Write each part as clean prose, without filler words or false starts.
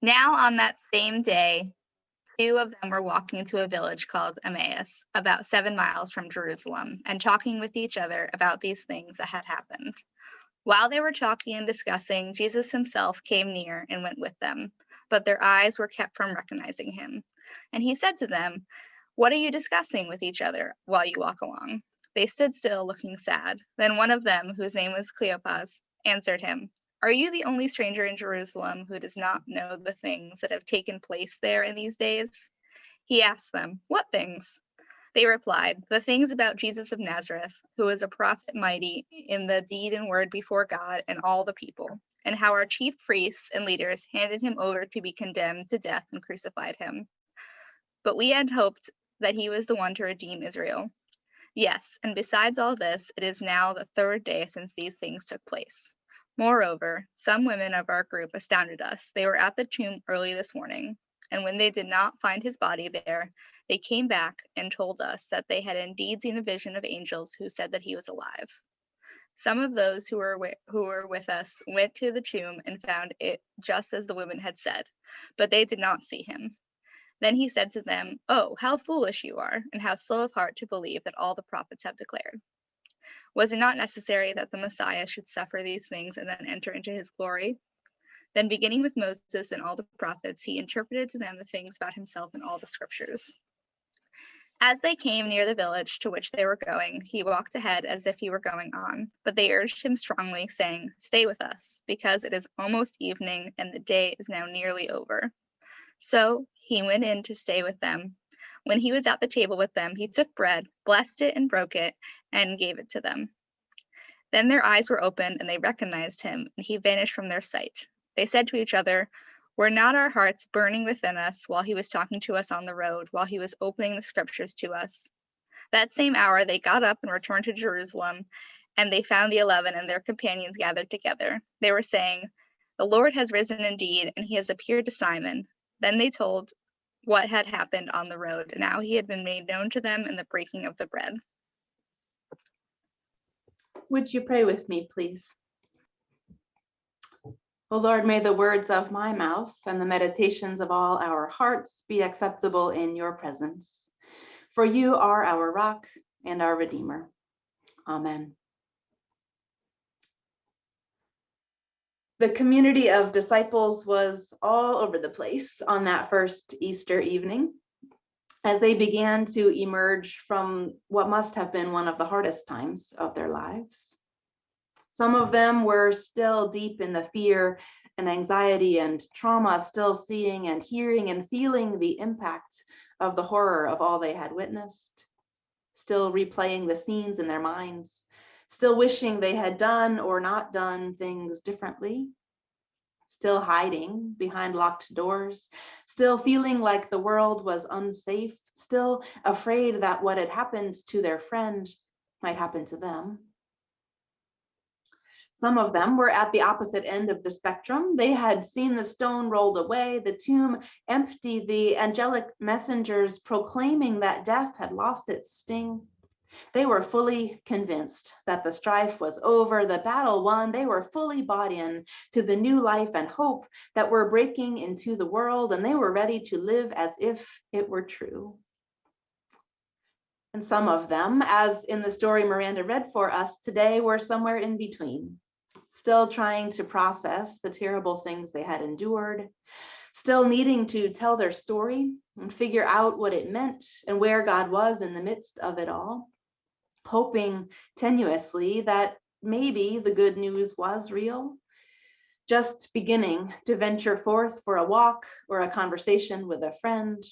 Now on that same day, two of them were walking to a village called Emmaus, about 7 miles from Jerusalem, and talking with each other about these things that had happened. While they were talking and discussing, Jesus himself came near and went with them, but their eyes were kept from recognizing him. And he said to them, "What are you discussing with each other while you walk along?" They stood still, looking sad. Then one of them, whose name was Cleopas, answered him, "Are you the only stranger in Jerusalem who does not know the things that have taken place there in these days?" He asked them, "What things?" They replied, "The things about Jesus of Nazareth, who was a prophet mighty in the deed and word before God and all the people, and how our chief priests and leaders handed him over to be condemned to death and crucified him. But we had hoped that he was the one to redeem Israel. Yes, and besides all this, it is now the third day since these things took place. Moreover, some women of our group astounded us. They were at the tomb early this morning, and when they did not find his body there, they came back and told us that they had indeed seen a vision of angels who said that he was alive. Some of those who were with us went to the tomb and found it just as the women had said, but they did not see him. Then he said to them, "Oh, how foolish you are, and how slow of heart to believe that all the prophets have declared. Was it not necessary that the Messiah should suffer these things and then enter into his glory?" Then, beginning with Moses and all the prophets, he interpreted to them the things about himself in all the scriptures. As they came near the village to which they were going, he walked ahead as if he were going on, but they urged him strongly, saying, "Stay with us, because it is almost evening and the day is now nearly over." So he went in to stay with them. When he was at the table with them, he took bread, blessed it, and broke it, and gave it to them. Then their eyes were opened, and they recognized him, and he vanished from their sight. They said to each other, "Were not our hearts burning within us while he was talking to us on the road, while he was opening the scriptures to us?" That same hour they got up and returned to Jerusalem, and they found the 11 and their companions gathered together. They were saying, "The Lord has risen indeed, and he has appeared to Simon." Then they told what had happened on the road, and how he had been made known to them in the breaking of the bread. Would you pray with me, please? O Lord, may the words of my mouth and the meditations of all our hearts be acceptable in your presence. For you are our rock and our Redeemer. Amen. The community of disciples was all over the place on that first Easter evening as they began to emerge from what must have been one of the hardest times of their lives. Some of them were still deep in the fear and anxiety and trauma, still seeing and hearing and feeling the impact of the horror of all they had witnessed, still replaying the scenes in their minds, still wishing they had done or not done things differently, still hiding behind locked doors, still feeling like the world was unsafe, still afraid that what had happened to their friend might happen to them. Some of them were at the opposite end of the spectrum. They had seen the stone rolled away, the tomb empty, the angelic messengers proclaiming that death had lost its sting. They were fully convinced that the strife was over, the battle won. They were fully bought in to the new life and hope that were breaking into the world, and they were ready to live as if it were true. And some of them, as in the story Miranda read for us today, were somewhere in between, still trying to process the terrible things they had endured, still needing to tell their story and figure out what it meant and where God was in the midst of it all, hoping tenuously that maybe the good news was real, just beginning to venture forth for a walk or a conversation with a friend.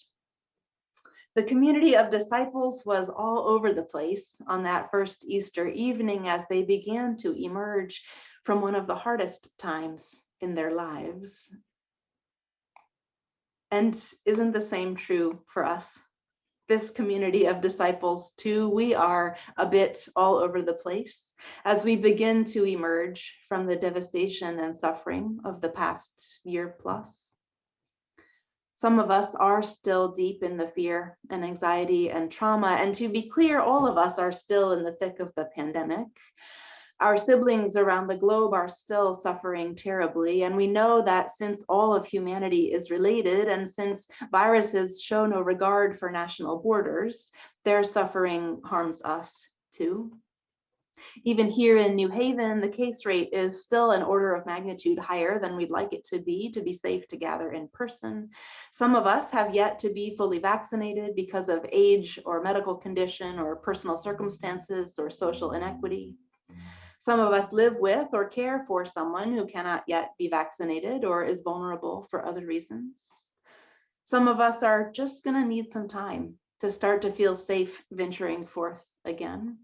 The community of disciples was all over the place on that first Easter evening as they began to emerge from one of the hardest times in their lives. And isn't the same true for us? This community of disciples too, we are a bit all over the place as we begin to emerge from the devastation and suffering of the past year plus. Some of us are still deep in the fear and anxiety and trauma. And to be clear, all of us are still in the thick of the pandemic. Our siblings around the globe are still suffering terribly, and we know that since all of humanity is related, and since viruses show no regard for national borders, their suffering harms us too. Even here in New Haven, the case rate is still an order of magnitude higher than we'd like it to be safe to gather in person. Some of us have yet to be fully vaccinated because of age or medical condition or personal circumstances or social inequity. Some of us live with or care for someone who cannot yet be vaccinated or is vulnerable for other reasons. Some of us are just going to need some time to start to feel safe venturing forth again.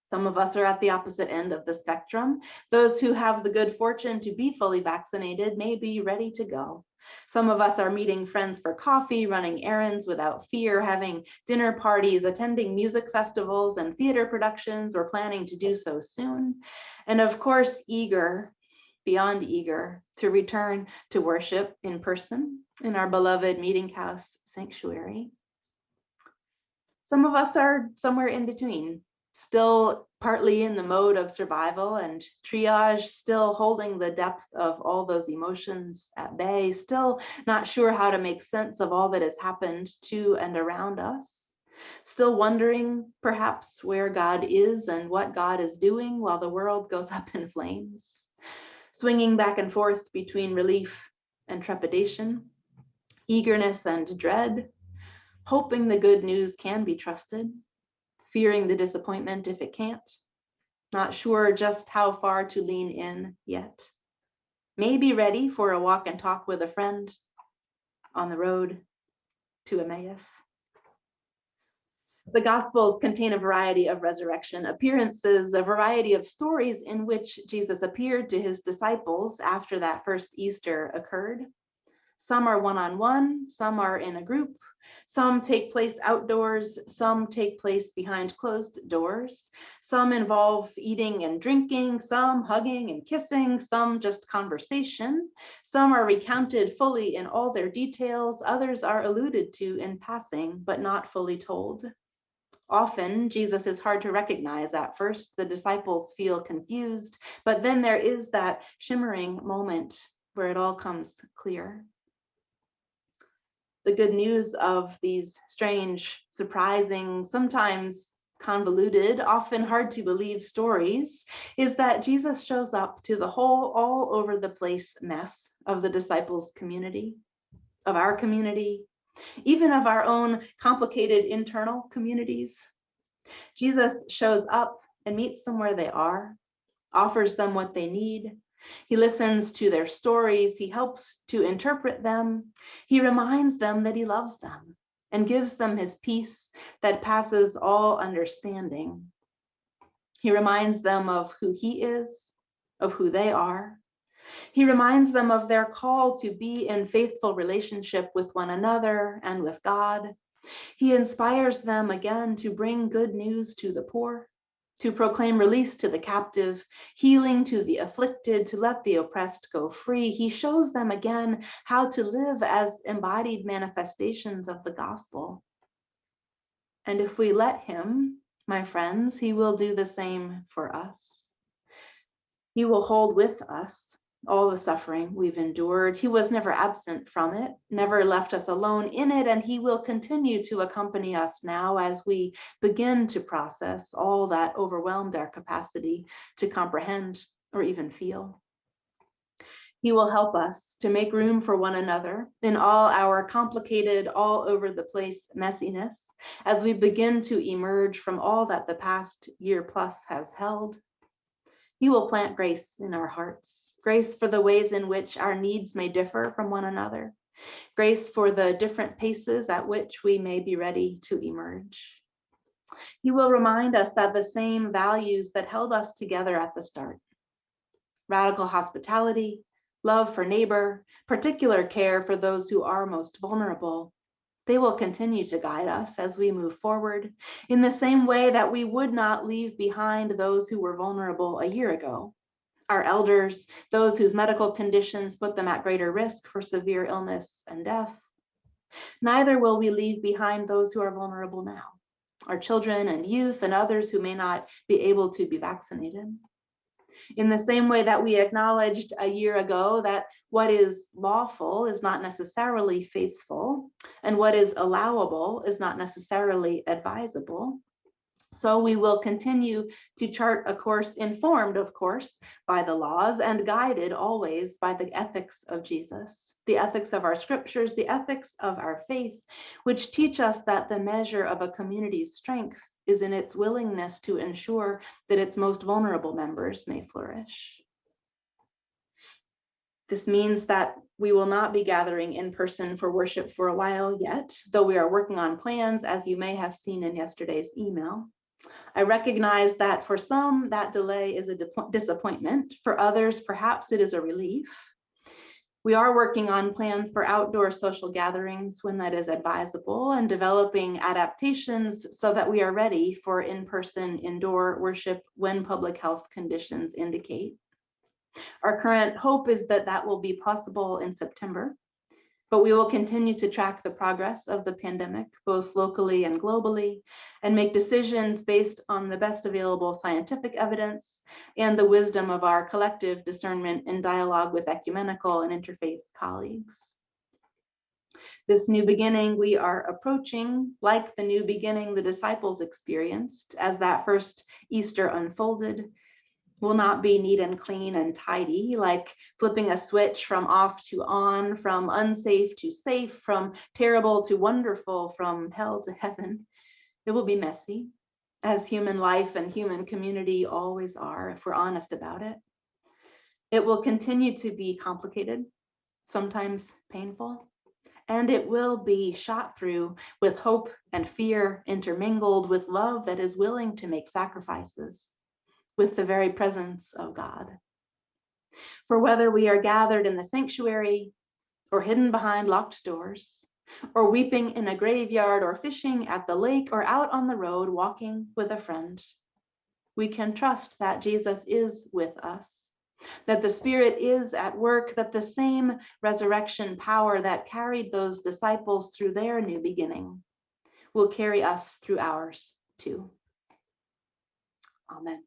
Some of us are at the opposite end of the spectrum. Those who have the good fortune to be fully vaccinated may be ready to go. Some of us are meeting friends for coffee, running errands without fear, having dinner parties, attending music festivals and theater productions, or planning to do so soon. And of course, eager, beyond eager, to return to worship in person in our beloved meeting house sanctuary. Some of us are somewhere in between, still partly in the mode of survival and triage, still holding the depth of all those emotions at bay, still not sure how to make sense of all that has happened to and around us, still wondering perhaps where God is and what God is doing while the world goes up in flames, swinging back and forth between relief and trepidation, eagerness and dread, hoping the good news can be trusted, fearing the disappointment if it can't, not sure just how far to lean in yet. Maybe ready for a walk and talk with a friend on the road to Emmaus. The Gospels contain a variety of resurrection appearances, a variety of stories in which Jesus appeared to his disciples after that first Easter occurred. Some are one-on-one, some are in a group, some take place outdoors, some take place behind closed doors, some involve eating and drinking, some hugging and kissing, some just conversation, some are recounted fully in all their details, others are alluded to in passing, but not fully told. Often, Jesus is hard to recognize at first. The disciples feel confused, but then there is that shimmering moment where it all comes clear. The good news of these strange, surprising, sometimes convoluted, often hard to believe stories is that Jesus shows up to the whole, all over the place mess of the disciples' community, of our community, even of our own complicated internal communities. Jesus shows up and meets them where they are, offers them what they need. He listens to their stories. He helps to interpret them. He reminds them that he loves them and gives them his peace that passes all understanding. He reminds them of who he is, of who they are. He reminds them of their call to be in faithful relationship with one another and with God. He inspires them again to bring good news to the poor, to proclaim release to the captive, healing to the afflicted, to let the oppressed go free. He shows them again how to live as embodied manifestations of the gospel. And if we let him, my friends, he will do the same for us. He will hold with us all the suffering we've endured. He was never absent from it, never left us alone in it, and he will continue to accompany us now as we begin to process all that overwhelmed our capacity to comprehend or even feel. He will help us to make room for one another in all our complicated, all over the place messiness as we begin to emerge from all that the past year plus has held. He will plant grace in our hearts, grace for the ways in which our needs may differ from one another, grace for the different paces at which we may be ready to emerge. He will remind us that the same values that held us together at the start, radical hospitality, love for neighbor, particular care for those who are most vulnerable, they will continue to guide us as we move forward in the same way that we would not leave behind those who were vulnerable a year ago. Our elders, those whose medical conditions put them at greater risk for severe illness and death. Neither will we leave behind those who are vulnerable now. our children and youth and others who may not be able to be vaccinated. In the same way that we acknowledged a year ago that what is lawful is not necessarily faithful, and what is allowable is not necessarily advisable, so we will continue to chart a course informed, of course, by the laws and guided always by the ethics of Jesus, the ethics of our scriptures, the ethics of our faith, which teach us that the measure of a community's strength is in its willingness to ensure that its most vulnerable members may flourish. This means that we will not be gathering in person for worship for a while yet, though we are working on plans, as you may have seen in yesterday's email. I recognize that for some, that delay is a disappointment. For others, perhaps it is a relief. We are working on plans for outdoor social gatherings when that is advisable and developing adaptations so that we are ready for in-person indoor worship when public health conditions indicate. Our current hope is that that will be possible in September, but we will continue to track the progress of the pandemic, both locally and globally, and make decisions based on the best available scientific evidence and the wisdom of our collective discernment in dialogue with ecumenical and interfaith colleagues. This new beginning we are approaching, like the new beginning the disciples experienced as that first Easter unfolded, will not be neat and clean and tidy, like flipping a switch from off to on, from unsafe to safe, from terrible to wonderful, from hell to heaven. It will be messy, as human life and human community always are, if we're honest about it. It will continue to be complicated, sometimes painful, and it will be shot through with hope and fear intermingled with love that is willing to make sacrifices, with the very presence of God. For whether we are gathered in the sanctuary or hidden behind locked doors, or weeping in a graveyard or fishing at the lake or out on the road walking with a friend, we can trust that Jesus is with us, that the Spirit is at work, that the same resurrection power that carried those disciples through their new beginning will carry us through ours too. Amen.